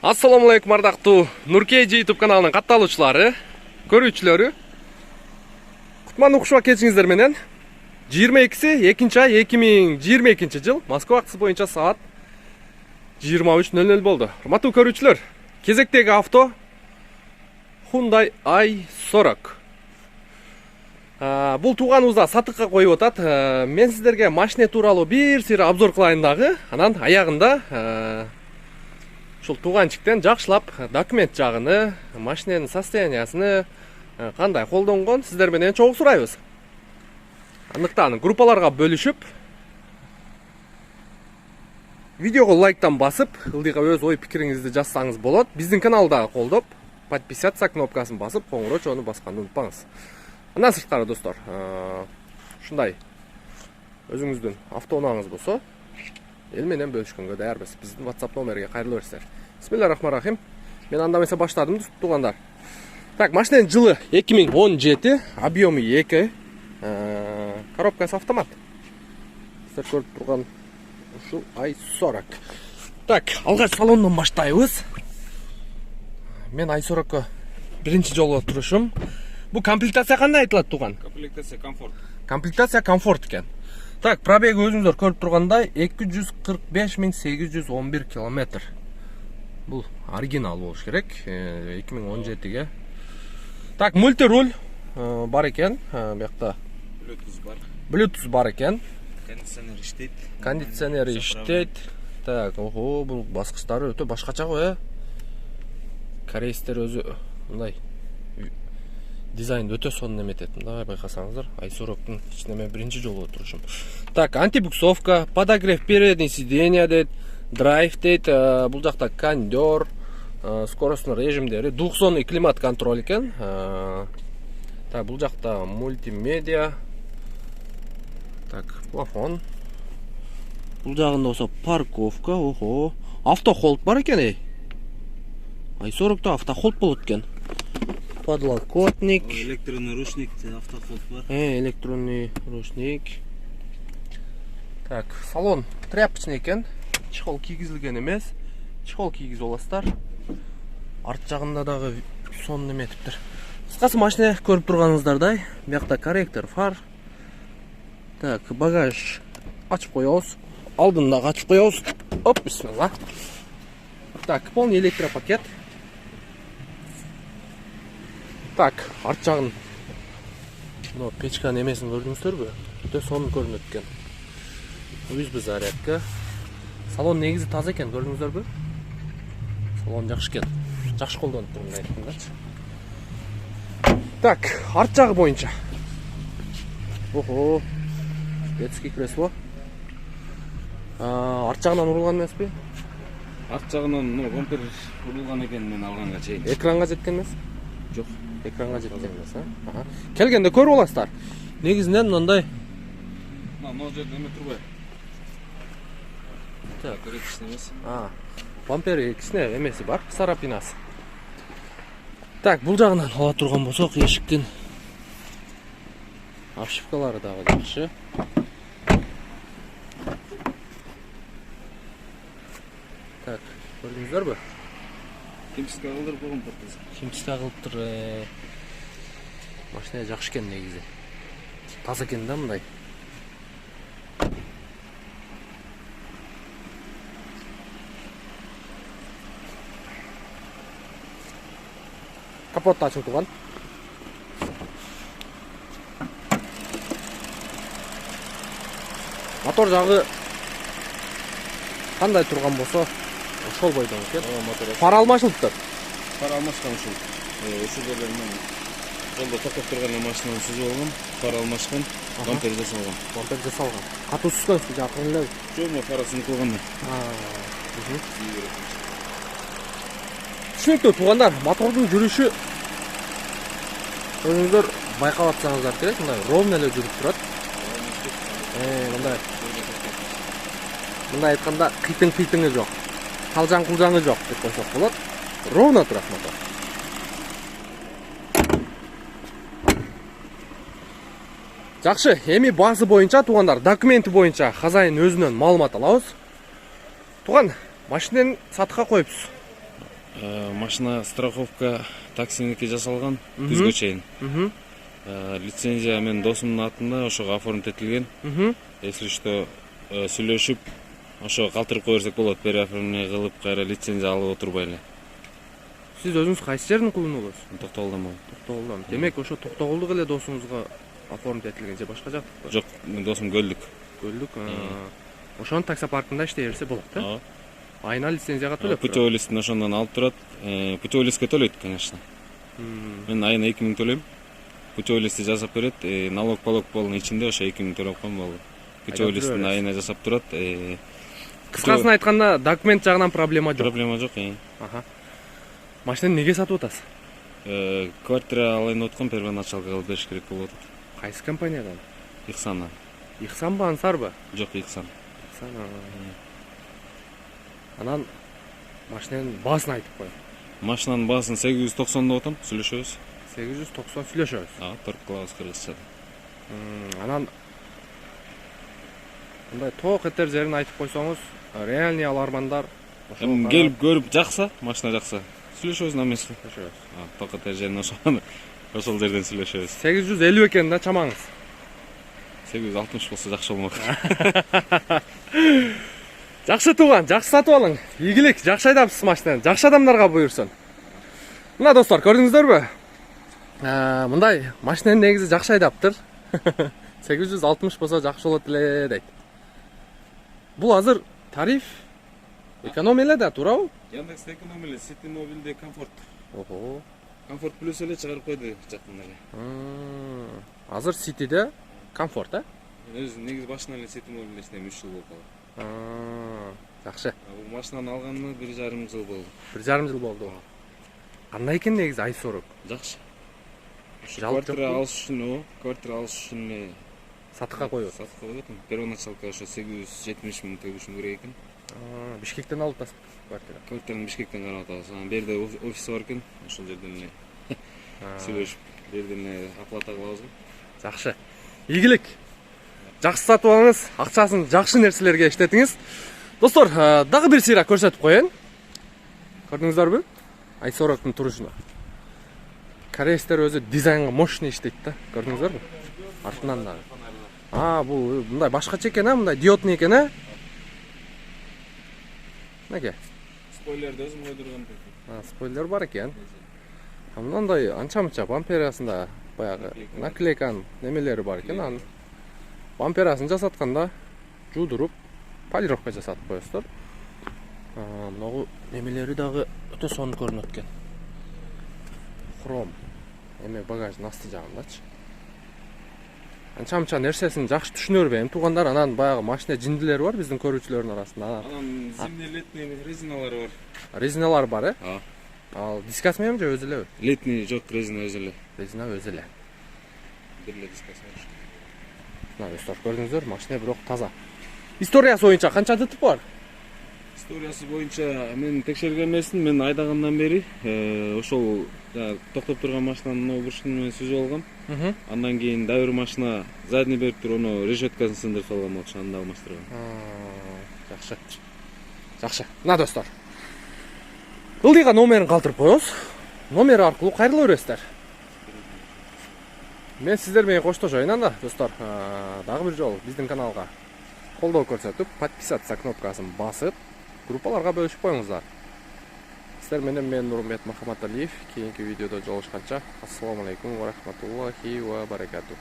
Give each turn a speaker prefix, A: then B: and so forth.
A: Assalamu alaikum ардактуу Нуркейджи YouTube каналынын катталуучулары, көрүүчүлөрү. Кутмандуу кушуба кечиңиздер менен 22-ай 2022 жыл Москва акысы боюнча саат 23:00 болду. Урматтуу көрүүчүлөр, кезектеги авто Hyundai i40. Бул тууганыбызда сатыкка коюп атат. Мен сиздерге машина тууралуу бир сыйра обзор кылайын дагы. Анан аягында ушул тууганчиктен жакшылап документ жагыны, машинанын состояниясыны кандай колдонгон сиздер менен чогуу сурайбыз. Андыктан группаларга бөлүшүп, видеого лайктан басып, ылдыйга өз ой пикириңизди жазсаңыз болот. Биздин каналда колдоп, подписаться кнопкасын басып, коңгуроо чоону басканды унутпаңыз. Андан сырткары достор, ушундай өзүңүздүн авто унааңыз болсо, эл менен бөлүшкөнгө даярбыз. Биздин WhatsApp номерге кайрылып берсиңер. Бисмиллахиррахманиррахим. Мен анда эмесе баштадым, туугандар. Так, машинанын жылы 2017, объему 2, коробкасы автомат. Сиздер көрүп турган ушул i40. Так, алгач салондон баштайбыз. Мен i40га биринчи жолу турушум. Бу комплектация кандай айтылат, туган?
B: Комплектация комфорт.
A: Комплектация комфорт экен. Так, пробеги өзүңүздөр көрүп тургандай 245.811 км. Бул оригинал болуш керек, 2017ге. Так, мультируль бар экен, буякта Bluetooth бар экен.
B: Кондиционер иштейт.
A: Кондиционер иштейт. Так, ого, бул баскычтары өтө башкача го, Корейстер өзү мындай дизайн өтө сонун эметет. Мындай байкасаңыздар, i40-тун ичинде мен биринчи жолу турушум. Так, антибуксовка, подогрев передний сиденья дейт, драйв дейт, бул жакта кондер, скоростный режимдери, двухзонный климат контроль экен. Так, бул жакта мультимедиа. Так, плафон. Бул жагында болсо парковка, ого. Автохолд бар экен, i40-то автохолд болот экен. Подлокотник.
B: Электронный ручник, автоход бар.
A: Электронный ручник. Так, салон тряпочный экен. Чехол кийгизилген эмес. Чехол кийгизип аласыздар. Арт жагында дагы сонун эметиптир. Кыскасы машина көрүп турганыңыздардай, буякта корректор фар. Так, багаж ачып коебуз. Алдын дагы ачып коебуз. Оп, бисмилла. Так, полный электропакет. Так, арт жагын мына печканын эмесин көрдүңүздөрбү? Өтө сонун көрүнөт экен. USB зарядка. Салон негизи таза экен, көрдүңүздөрбү? Салон жакшы экен. Жакшы колдонуп тургандай айткандачы. Так, арт жагы боюнча. Ого. Детский кресло. Арт жагынан урулган эмеспи?
B: Арт жагынан бампер урулган экен, мен алганга чейин.
A: Экранга жеткен эмес?
B: Жок.
A: Экранга жеткен эмес, Келгенде көрүп аласыздар. Негизинен мындай.
B: Могу жерде эме турбайбы?
A: Так,
B: көрөтүш эмес.
A: Бампери кичине эмеси бар, сарапинасы. Так, бул жагынан ала турган болсок, эшиктин обшивкалары дагы жакшы. Так, көрдүңүздөрбү?
B: Кемчиска кылдырып койгон портасы.
A: Кемчиска кылыптыр. Машина жакшы экен негизи. Таза экен да мындай. Капот ачылып турган. Мотор жагы кандай турган болсо, ошол бойдон экен. Фар алмашылыптыр.
B: Фар алмашкан ушул. Ушул жерлеринен жолдо токтоп турган машинанын сүзүп алган, фар алмашкан, бампер жасалган.
A: Бампер жасалган. Катуу сүзгөнсүз жакын эле.
B: Жөн фарасын кылган.
A: Түшүнүктүү туугандар, мотордун жүрүшү өзүңүздөр байкап атсаңыздар керек, мындай ровно эле жүрүп турат. Мындай айтканда кыйтың-кыйтыңы жок. Калжаң-кулжаңы жок деп койсок болот. Ровно турат мотор. Жакшы, эми базы боюнча туугандар, документи боюнча хазайын өзүнөн маалымат алабыз. Туган, машинени сатыкка коюпсуз.
B: Машина страховка таксиники жасалган, күзгө чейин. Лицензия мен досумдун атында ошого оформить этилген. Если что, сүйлөшүп, ошо калтырып кое берсек болот, переоформление кылып, кайра лицензия алып отурбай эле.
A: Сиз өзүңүз кайсы жердин кулуну болосуз?
B: Токтогулдан.
A: Токтогулдан. Демек ошо Токтогулдук эле досуңузга оформить этилген же башка жак?
B: Жок, досум Көлдүк.
A: Көлдүк. Ошонун таксопаркында иштей берсе болот, да? Айына лицензияга төлөп.
B: Путевой листин ошондон алып турат. Путевой листке төлөйт, конечно. Мен айына 2000 төлөйм. Путевой листти жасап берет. Налог болун ичинде ошо 2000 төлөп коем болду. Путевой листин айына жасап турат.
A: Кыскасын айтканда, документ жагынан проблема жок.
B: Проблема жок.
A: Машинаны неге сатып атасыз?
B: Квартира алайын деп аткам, первоначалга кылып бериш керек болуп атат.
A: Кайсы компаниядан?
B: Ихсана.
A: Ихсанбы, Ансарбы?
B: Жок, Ихсан.
A: Анан машинанын баасын айтып кой.
B: Машинанын баасын 890 деп атам, сүйлөшөбүз.
A: 890 сүйлөшөбүз.
B: Торп кылабыз кыргызчада.
A: Анан мындай ток этер жерин айтып койсоңуз, реальный алармандар
B: Эми келип көрүп жакса, машина жакса, сүйлөшөбүз намески. Ток этер жерин ошол жерден сүйлөшөбүз.
A: 850 экен да чамаңыз.
B: 860 болсо жакшы болмок.
A: Жакшы тууган, жакшы сатып алың. Ийгилик, жакшы айдапсыз машинаны. Жакшы адамдарга буйрсун. Мына достор, көрдүңүздөрбү? Мындай машинаны негизи жакшы айдаптыр. 860 болсо жакшы болот эле дейт. Бул азыр тариф экономия эле да, туурабы?
B: Яндекс экономия эле, City Mobile'де комфорт.
A: Ого.
B: Комфорт плюс эле чыгарып койду жакында эле.
A: Азыр City'де комфорт,
B: Өзү негизи башынан эле City Mobile иштейм, 3 жыл болуп калды.
A: Жакшы.
B: Бул машинаны алганыма 1,5 жыл болду.
A: 1,5 жыл болду. Кандай экен негизи ай сорок?
B: Жакшы.
A: Квартира
B: квартира алыш үчүн эле
A: сатыкка коюп.
B: Сатыкка коюп. Первоначалка ошо 870 миң төлөшүм керек экен.
A: Бишкектен алып атасыз квартира.
B: Квартираны Бишкектен карап атабыз. Анан берде офис бар экен, ошол жерден эле сүйлөшүп, берден эле оплата кылабыз.
A: Жакшы. Ийгилик. Жакшы сатып алыңыз, акчасын жакшы нерселерге иштетиңиз. Достор, дагы бир сыйра көрсөтүп коеюн. Көрдүңүздөрбү? Ай сороктун турушуну. Корейстер өзү дизайнга мощный иштейт да. Көрдүңүздөрбү? Артынан дагы. Бул мындай башкача экен, мындай диодный экен, Неге?
B: Спойлерди өзүм койдургам.
A: Спойлер бар экен. Мындай анча-мынча бамперасында баягы наклейканын немелери бар экен. Анын бамперасын жасатканда жуудуруп, полировка жасатып коесуздар. Мынагу немелери дагы өтө сонун көрүнөт экен. Хром. Эме багаждын асты жагындачы. Анча-мынча нерсесин жакшы түшүнөр эми туугандар. Анан баягы машина жиндилери бар биздин көрүүчүлөрдүн арасында.
B: Анан зимний летний резиналары бар.
A: Резиналар бар, Ал дискасы менен же өзү элеби?
B: Летний жок, резина өзү эле.
A: Резина өзү эле.
B: Бир эле дискасы бар.
A: Мына достор, көрдүңүздөр, машина бирок таза. Историясы боюнча канча ДТП бар?
B: Историясы боюнча мен текшерген эмесмин, мен айдагандан бери ошол токтоп турган машинанын бурчун менен сүзүп алгам. Андан кийин дагы бир машина задний берип туруп, решеткасын сындырып салган болчу, аны да алмаштыргам.
A: Жакшы. Жакшы. Мына достор. Ылдыйга номерин калтырып коебуз. Номер аркылуу кайрыла бересиздер. Мен сиздер менен коштошоюн анда, достор. Дагы бир жолу биздин каналга колдоо көрсөтүп, подписаться кнопкасын басып, группаларга бөлүшүп коюңуздар. Сиздер менен мен Нурмбет Махаматалиев. Кийинки видеодо жолугушканча, ассаламу алейкум ва рахматуллахи ва баракатух.